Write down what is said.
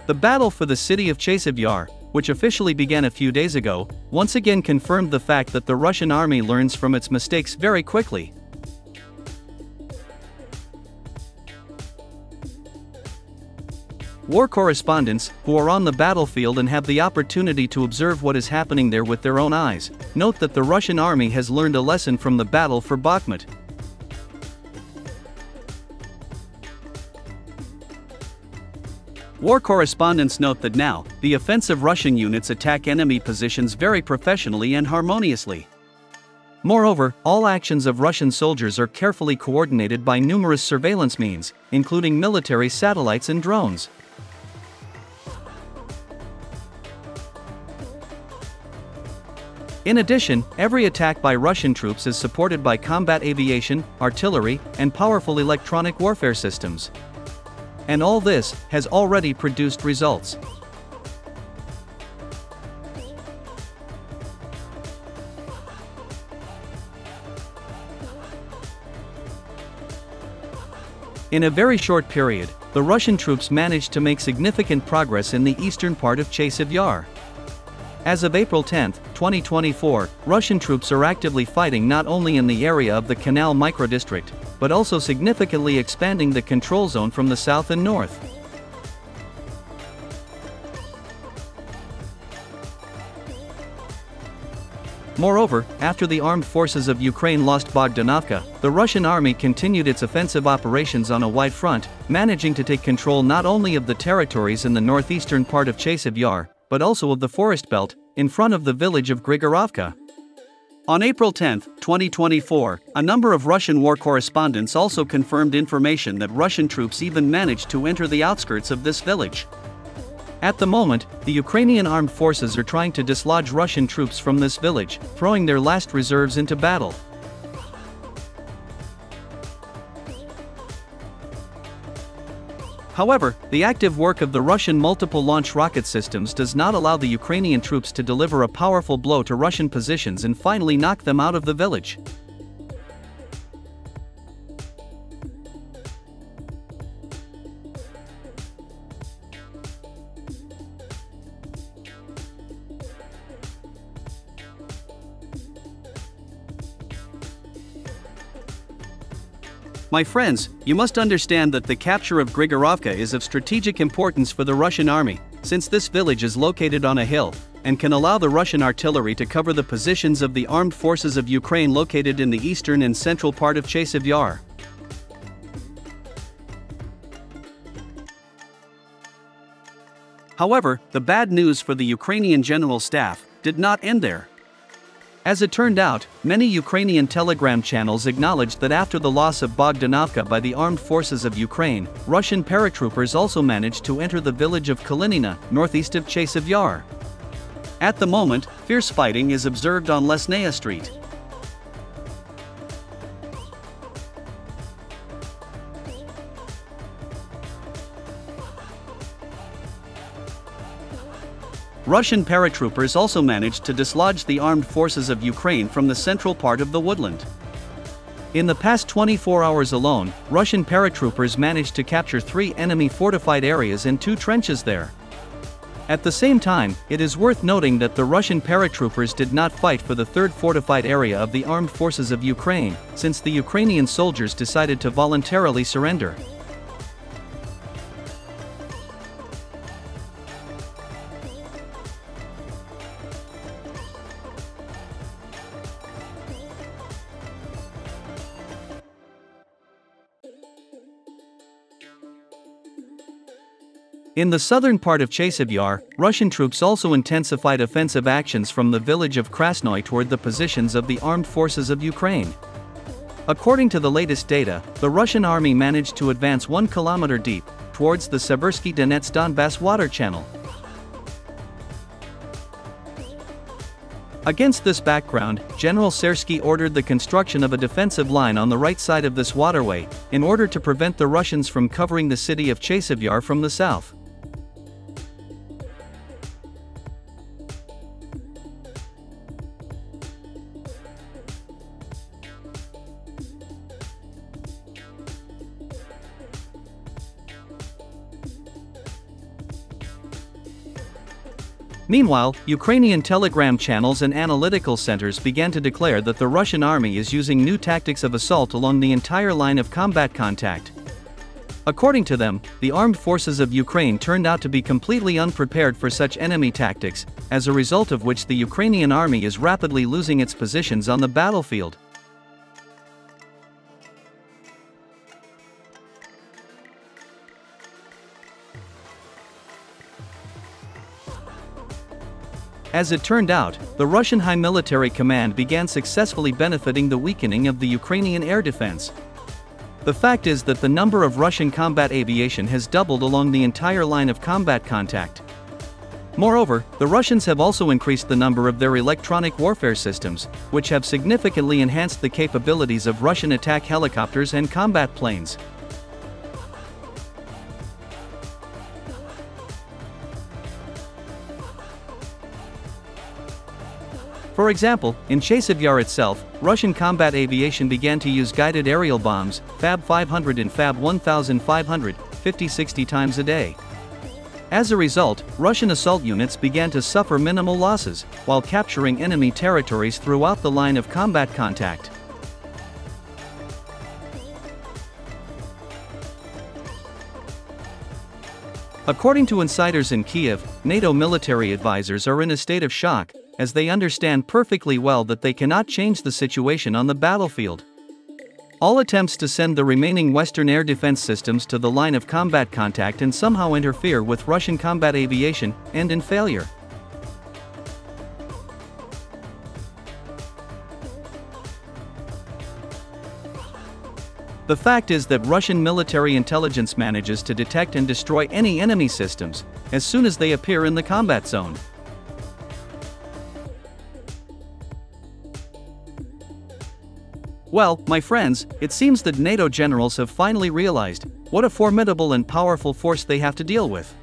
The battle for the city of Chasiv Yar, which officially began a few days ago, once again confirmed the fact that the Russian army learns from its mistakes very quickly. War correspondents, who are on the battlefield and have the opportunity to observe what is happening there with their own eyes, note that the Russian army has learned a lesson from the battle for Bakhmut. War correspondents note that now, the offensive Russian units attack enemy positions very professionally and harmoniously. Moreover, all actions of Russian soldiers are carefully coordinated by numerous surveillance means, including military satellites and drones. In addition, every attack by Russian troops is supported by combat aviation, artillery, and powerful electronic warfare systems. And all this has already produced results. In a very short period, the Russian troops managed to make significant progress in the eastern part of Chasiv Yar. As of April 10, 2024, Russian troops are actively fighting not only in the area of the Canal microdistrict, but also significantly expanding the control zone from the south and north. Moreover, after the armed forces of Ukraine lost Bogdanovka, the Russian army continued its offensive operations on a wide front, managing to take control not only of the territories in the northeastern part of Chasiv Yar, but also of the forest belt, in front of the village of Grigorovka. On April 10, 2024, a number of Russian war correspondents also confirmed information that Russian troops even managed to enter the outskirts of this village. At the moment, the Ukrainian armed forces are trying to dislodge Russian troops from this village, throwing their last reserves into battle. However, the active work of the Russian multiple-launch rocket systems does not allow the Ukrainian troops to deliver a powerful blow to Russian positions and finally knock them out of the village. My friends, you must understand that the capture of Grigorovka is of strategic importance for the Russian army, since this village is located on a hill, and can allow the Russian artillery to cover the positions of the armed forces of Ukraine located in the eastern and central part of Chasiv Yar. However, the bad news for the Ukrainian General Staff did not end there. As it turned out, many Ukrainian telegram channels acknowledged that after the loss of Bogdanovka by the armed forces of Ukraine, Russian paratroopers also managed to enter the village of Kalinina, northeast of Chasiv Yar. At the moment, fierce fighting is observed on Lesnaya Street. Russian paratroopers also managed to dislodge the armed forces of Ukraine from the central part of the woodland. In the past 24 hours alone, Russian paratroopers managed to capture 3 enemy fortified areas and 2 trenches there. At the same time, it is worth noting that the Russian paratroopers did not fight for the 3rd fortified area of the armed forces of Ukraine, since the Ukrainian soldiers decided to voluntarily surrender. In the southern part of Chasiv Yar, Russian troops also intensified offensive actions from the village of Krasnoy toward the positions of the armed forces of Ukraine. According to the latest data, the Russian army managed to advance 1 kilometer deep, towards the Seversky Donets-Donbass water channel. Against this background, General Sersky ordered the construction of a defensive line on the right side of this waterway, in order to prevent the Russians from covering the city of Chasiv Yar from the south. Meanwhile, Ukrainian telegram channels and analytical centers began to declare that the Russian army is using new tactics of assault along the entire line of combat contact. According to them, the armed forces of Ukraine turned out to be completely unprepared for such enemy tactics, as a result of which the Ukrainian army is rapidly losing its positions on the battlefield. As it turned out, the Russian High Military Command began successfully benefiting the weakening of the Ukrainian air defense. The fact is that the number of Russian combat aviation has doubled along the entire line of combat contact. Moreover, the Russians have also increased the number of their electronic warfare systems, which have significantly enhanced the capabilities of Russian attack helicopters and combat planes. For example, in Chasiv Yar itself, Russian combat aviation began to use guided aerial bombs, Fab 500 and Fab 1500, 50-60 times a day. As a result, Russian assault units began to suffer minimal losses, while capturing enemy territories throughout the line of combat contact. According to insiders in Kiev, NATO military advisors are in a state of shock, as they understand perfectly well that they cannot change the situation on the battlefield. All attempts to send the remaining Western air defense systems to the line of combat contact and somehow interfere with Russian combat aviation end in failure. The fact is that Russian military intelligence manages to detect and destroy any enemy systems as soon as they appear in the combat zone. Well, my friends, it seems that NATO generals have finally realized what a formidable and powerful force they have to deal with.